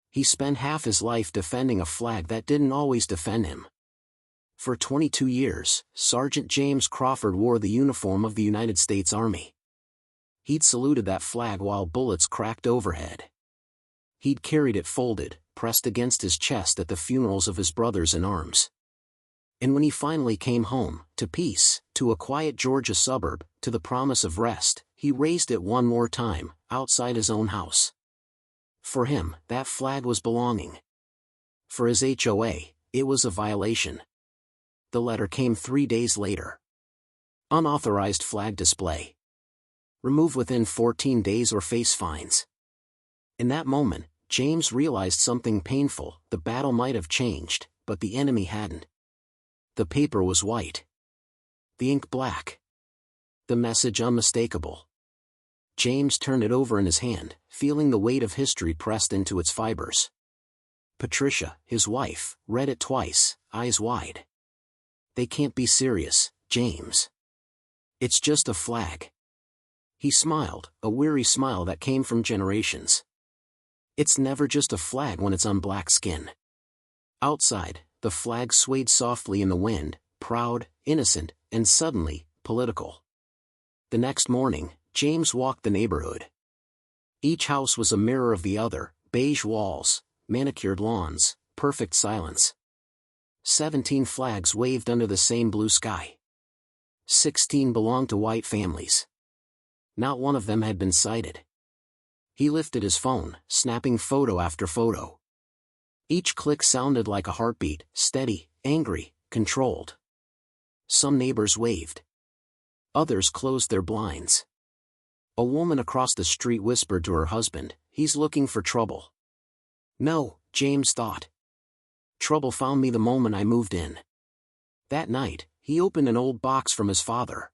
He spent half his life defending a flag that didn't always defend him. For 22 years, Sergeant James Crawford wore the uniform of the United States Army. He'd saluted that flag while bullets cracked overhead. He'd carried it folded, pressed against his chest at the funerals of his brothers in arms. And when he finally came home, to peace, to a quiet Georgia suburb, to the promise of rest, he raised it one more time, outside his own house. For him, that flag was belonging. For his HOA, it was a violation. The letter came 3 days later. Unauthorized flag display. Remove within 14 days or face fines. In that moment, James realized something painful. The battle might have changed, but the enemy hadn't. The paper was white. The ink black. The message unmistakable. James turned it over in his hand, feeling the weight of history pressed into its fibers. Patricia, his wife, read it twice, eyes wide. They can't be serious, James. It's just a flag. He smiled, a weary smile that came from generations. It's never just a flag when it's on black skin. Outside, the flag swayed softly in the wind, proud, innocent, and suddenly, political. The next morning, James walked the neighborhood. Each house was a mirror of the other, beige walls, manicured lawns, perfect silence. 17 flags waved under the same blue sky. 16 belonged to white families. Not one of them had been sighted. He lifted his phone, snapping photo after photo. Each click sounded like a heartbeat, steady, angry, controlled. Some neighbors waved. Others closed their blinds. A woman across the street whispered to her husband, "He's looking for trouble." No, James thought. Trouble found me the moment I moved in. That night, he opened an old box from his father.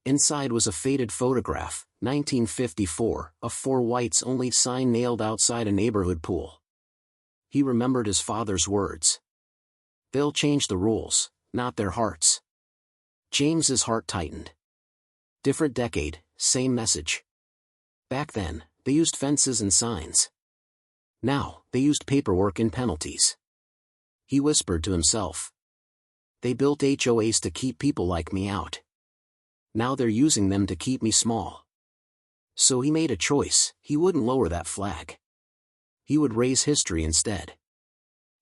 Inside was a faded photograph, 1954, of 4 whites only sign nailed outside a neighborhood pool. He remembered his father's words. They'll change the rules, not their hearts. James's heart tightened. Different decade, same message. Back then, they used fences and signs. Now, they used paperwork and penalties. He whispered to himself. They built HOAs to keep people like me out. Now they're using them to keep me small. So he made a choice. He wouldn't lower that flag. He would raise history instead.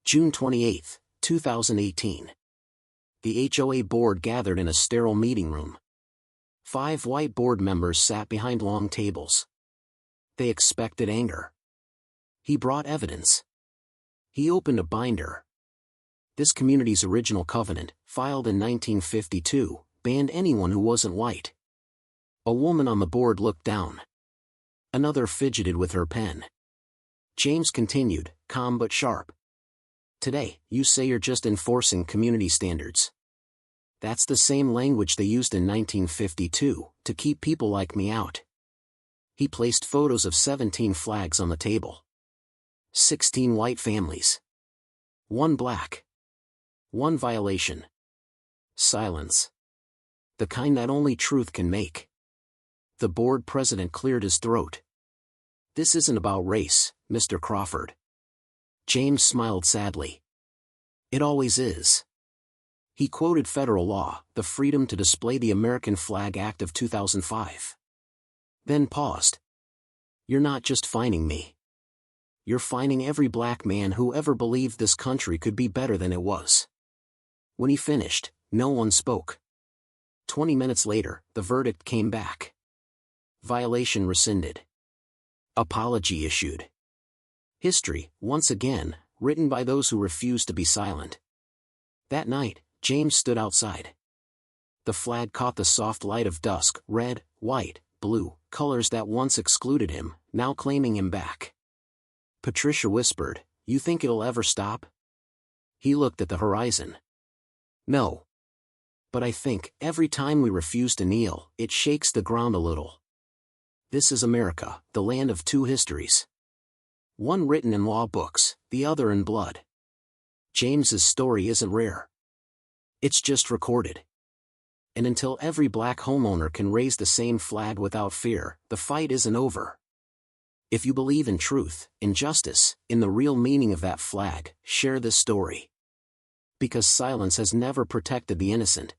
June 28, 2018. The HOA board gathered in a sterile meeting room. 5 white board members sat behind long tables. They expected anger. He brought evidence. He opened a binder. This community's original covenant, filed in 1952, banned anyone who wasn't white. A woman on the board looked down. Another fidgeted with her pen. James continued, calm but sharp. Today, you say you're just enforcing community standards. That's the same language they used in 1952, to keep people like me out. He placed photos of 17 flags on the table. 16 white families. 1 black. 1 violation. Silence. The kind that only truth can make. The board president cleared his throat. This isn't about race, Mr. Crawford. James smiled sadly. It always is. He quoted federal law, the Freedom to Display the American Flag Act of 2005. Then paused. You're not just fining me. You're fining every black man who ever believed this country could be better than it was. When he finished, no one spoke. 20 minutes later, the verdict came back. Violation rescinded. Apology issued. History, once again, written by those who refused to be silent. That night, James stood outside. The flag caught the soft light of dusk, red, white, blue, colors that once excluded him, now claiming him back. Patricia whispered, "You think it'll ever stop?" He looked at the horizon. No. But I think, every time we refuse to kneel, it shakes the ground a little. This is America, the land of 2 histories. One written in law books, the other in blood. James's story isn't rare. It's just recorded. And until every black homeowner can raise the same flag without fear, the fight isn't over. If you believe in truth, in justice, in the real meaning of that flag, share this story. Because silence has never protected the innocent.